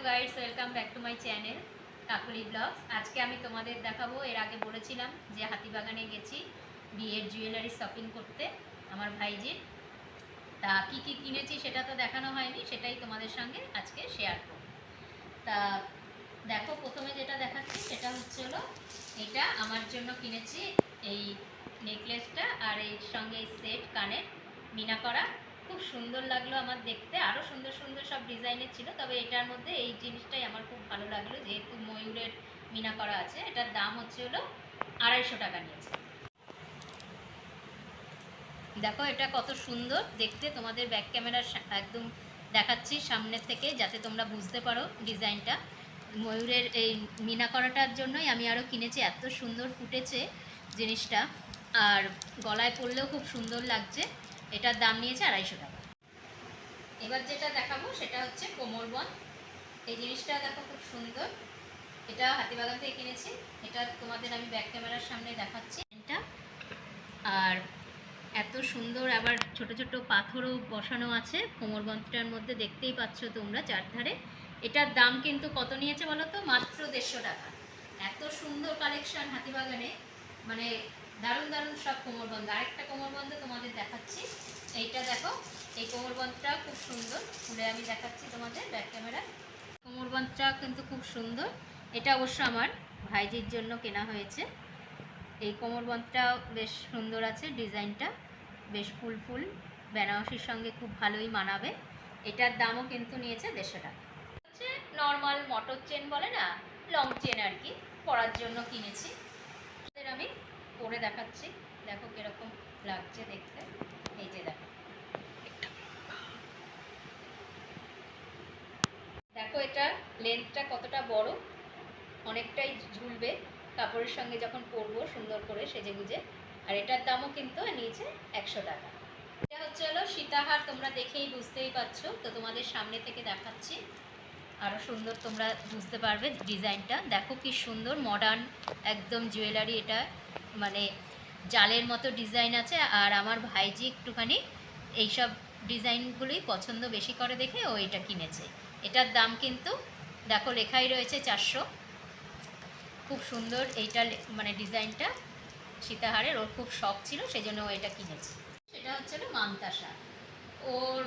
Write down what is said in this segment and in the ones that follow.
Guys, welcome back to my channel Kakuli blogs. আজকে আমি তোমাদের দেখাবো, এর আগে বলেছিলাম যে হাতিবাগানে গেছি বিয়ের জুয়েলারি শপিং করতে আমার ভাইজির। তা কি কি কিনেছি সেটা তো দেখানো হয়নি, সেটাই তোমাদের সঙ্গে আজকে শেয়ার করব। তা দেখো, প্রথমে যেটা দেখাচ্ছি সেটা হচ্ছে হলো এটা আমার জন্য কিনেছি, এই নেকলেসটা আর এর সঙ্গে এই সেট কানের মিনা করা। খুব সুন্দর লাগলো আমার দেখতে, আরও সুন্দর সুন্দর সব ডিজাইনের ছিল, তবে এটার মধ্যে এই জিনিসটাই আমার খুব ভালো লাগলো, যেহেতু ময়ূরের মিনা করা আছে। এটার দাম হচ্ছে হলো 250 টাকা নিয়েছে। দেখো এটা কত সুন্দর দেখতে, তোমাদের ব্যাক ক্যামেরার একদম দেখাচ্ছি সামনে থেকে, যাতে তোমরা বুঝতে পারো ডিজাইনটা। ময়ূরের এই মিনা করাটার জন্যই আমি আরও কিনেছি, এত সুন্দর ফুটেছে জিনিসটা, আর গলায় পরলেও খুব সুন্দর লাগছে। এটার দাম নিয়েছে 250 টাকা। এবার যেটা দেখাবো সেটা হচ্ছে কোমরবন্ধ। এই জিনিসটা দেখো খুব সুন্দর, এটা হাতিবাগান থেকে কিনেছি। এটা তোমাদের আমি ব্যাক ক্যামেরার সামনে দেখাচ্ছি এটা। আর এত সুন্দর, আবার ছোট ছোট পাথরও বসানো আছে কোমরবন্ধটার মধ্যে, দেখতেই পাচ্ছ তোমরা চারধারে। এটার দাম কিন্তু কত নিয়েছে বলো তো? মাত্র 150 টাকা। এত সুন্দর কালেকশন হাতিবাগানে, মানে দারুণ দারুণ সব কোমরবন্ধ। আরেকটা কোমরবন্ধ তোমাদের দেখাচ্ছি, এইটা দেখো, এই কোমরবন্ধটা খুব সুন্দর, খুলে আমি দেখাচ্ছি তোমাদের ব্যাক ক্যামেরায়। কোমরবন্ধটা কিন্তু খুব সুন্দর, এটা অবশ্য আমার ভাইজির জন্য কেনা হয়েছে। এই কোমরবন্ধটাও বেশ সুন্দর আছে, ডিজাইনটা বেশ ফুল ফুল, বেনারসির সঙ্গে খুব ভালোই মানাবে। এটার দামও কিন্তু নিয়েছে 150 টাকা। হচ্ছে নর্মাল মটর চেন বলে না, লং চেন আর কি, পরার জন্য কিনেছি। আমি পরে দেখাচ্ছি, দেখো কিরকম লাগছে দেখতে। এই যে দেখো, দেখো এটা লেন্থটা কতটা বড়, অনেকটাই ঝুলবে কাপড়ের সঙ্গে যখন পরবো সুন্দর করে সেজে গুজে। আর এটার দামও কিন্তু নিয়েছে 100 টাকা। এটা হচ্ছে হলো সীতাহার, তোমরা দেখেই বুঝতেই পারছো, তো তোমাদের সামনে থেকে দেখাচ্ছি, আরও সুন্দর তোমরা বুঝতে পারবে ডিজাইনটা। দেখো কি সুন্দর মডার্ন একদম জুয়েলারি, এটা মানে জালের মতো ডিজাইন আছে। আর আমার ভাইজি একটুখানি এইসব ডিজাইনগুলোই পছন্দ বেশি করে দেখে ও এটা কিনেছে। এটার দাম কিন্তু দেখো লেখাই রয়েছে 400। খুব সুন্দর এইটা, মানে ডিজাইনটা সীতাহারের, ওর খুব শখ ছিল, সেই জন্য ও এটা কিনেছে। সেটা হচ্ছে মানতাসা, ওর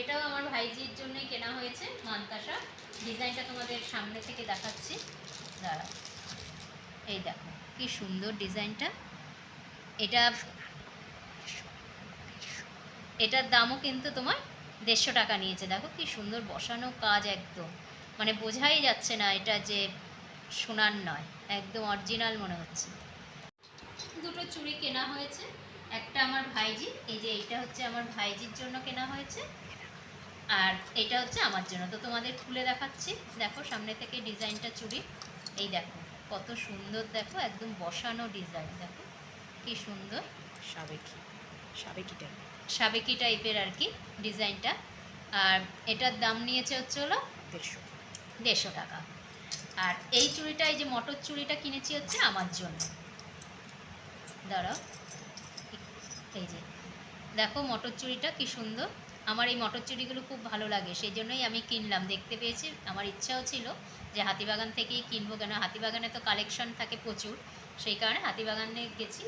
এটাও আমার ভাইজির জন্যই কেনা হয়েছে মানতাসা। ডিজাইনটা তোমাদের সামনে থেকে দেখাচ্ছি, দাঁড়াও। এই দেখো কি সুন্দর ডিজাইনটা, এটার দামও কিন্তু তোমার 150 টাকা নিয়েছে। দেখো কি সুন্দর বসানো কাজ, একদম মানে বোঝাই যাচ্ছে না এটা যে সোনার নয়, একদম অরিজিনাল মনে হচ্ছে। দুটো চুড়ি কেনা হয়েছে, একটা আমার ভাইজি, এই যে এইটা হচ্ছে আমার ভাইজির জন্য কেনা হয়েছে, আর এটা হচ্ছে আমার জন্য। তো তোমাদের খুলে দেখাচ্ছি, দেখো সামনে থেকে ডিজাইনটা চুড়ি, এই দেখো কত সুন্দর, দেখো একদম বসানো ডিজাইন, দেখো কি সুন্দর, সাবেকি সাবেকি টাইপ, সাবেকি টাইপের আর কি ডিজাইনটা। আর এটার দাম নিয়েছে হচ্ছে হলো 150 টাকা। আর এই চুড়িটা, এই যে মটর চুড়িটা কিনেছি হচ্ছে আমার জন্য, দাঁড়াও, এই যে দেখো মটর চুড়িটা কি সুন্দর। আমার এই মটর চুড়িগুলো খুব ভালো লাগে, সেই জন্যই আমি কিনলাম, দেখতে পেয়েছি, আমার ইচ্ছাও ছিল যে হাতিবাগান থেকেই কিনবো, কেন হাতিবাগানে তো কালেকশন থাকে প্রচুর, সেই কারণে হাতিবাগানে গেছি,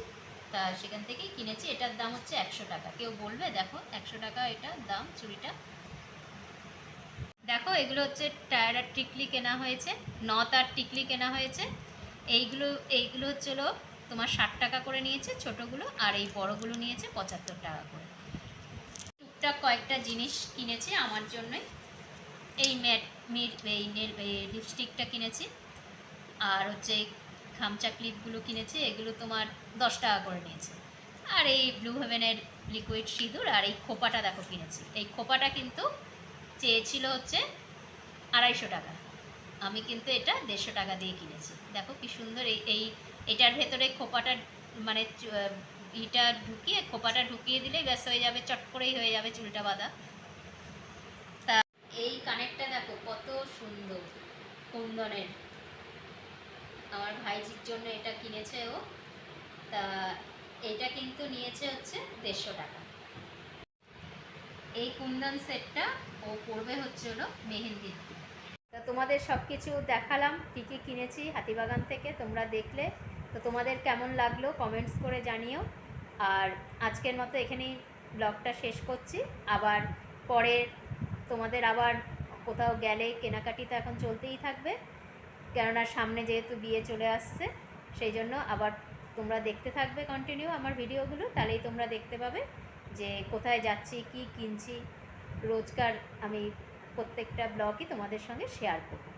তা সেখান থেকেই কিনেছি। এটার দাম হচ্ছে 100 টাকা। কেউ বলবে, দেখো 100 টাকা এটার দাম চুড়িটা। দেখো এগুলো হচ্ছে টায়ার আর টিকলি কেনা হয়েছে, নথ আর টিকলি কেনা হয়েছে। এইগুলো এইগুলো হচ্ছিল তোমার 60 টাকা করে নিয়েছে ছোটোগুলো, আর এই বড়গুলো নিয়েছে 75 টাকা করে। টুকটাক কয়েকটা জিনিস কিনেছি আমার জন্যই, এই এই লিপস্টিকটা কিনেছি, আর হচ্ছে খামচা ক্লিপগুলো কিনেছি, এগুলো তোমার 10 টাকা করে নিয়েছে। আর এই ব্লু হেভেনের লিকুইড সিঁদুর, আর এই খোপাটা দেখো কিনেছি, এই খোপাটা কিন্তু চেয়েছিল হচ্ছে 250 টাকা, আমি কিন্তু এটা 150 টাকা দিয়ে কিনেছি। দেখো কি সুন্দর, এটার ভেতরে খোপাটা, মানে ইটা ঢুকিয়ে, খোপাটা ঢুকিয়ে দিলেই ব্যাস হয়ে যাবে, চট করেই হয়ে যাবে চুলটা বাঁধা। তা এই কানেরটা দেখো কত সুন্দর, কুন্দনের, আমার ভাইজির জন্য এটা কিনেছে ও। তা এটা কিন্তু নিয়েছে হচ্ছে 150 টাকা। এই কুন্দন সেটটা ও পরবে হচ্ছে হলো মেহেন্দির দিন। তা তোমাদের সব কিছু দেখালাম, কী কী কিনেছি হাতিবাগান থেকে, তোমরা দেখলে। তো তোমাদের কেমন লাগলো কমেন্টস করে জানিও। আর আজকের মতো এখানেই ব্লগটা শেষ করছি। আবার পরে তোমাদের আবার কোথাও গেলে কেনাকাটি তো এখন চলতেই থাকবে, কেননা সামনে যেহেতু বিয়ে চলে আসছে, সেই জন্য আবার তোমরা দেখতে থাকবে কন্টিনিউ আমার ভিডিওগুলো, তাহলেই তোমরা দেখতে পাবে যে কোথায় যাচ্ছি, কি কিনছি। রোজকার আমি প্রত্যেকটা ব্লগই তোমাদের সঙ্গে শেয়ার করব।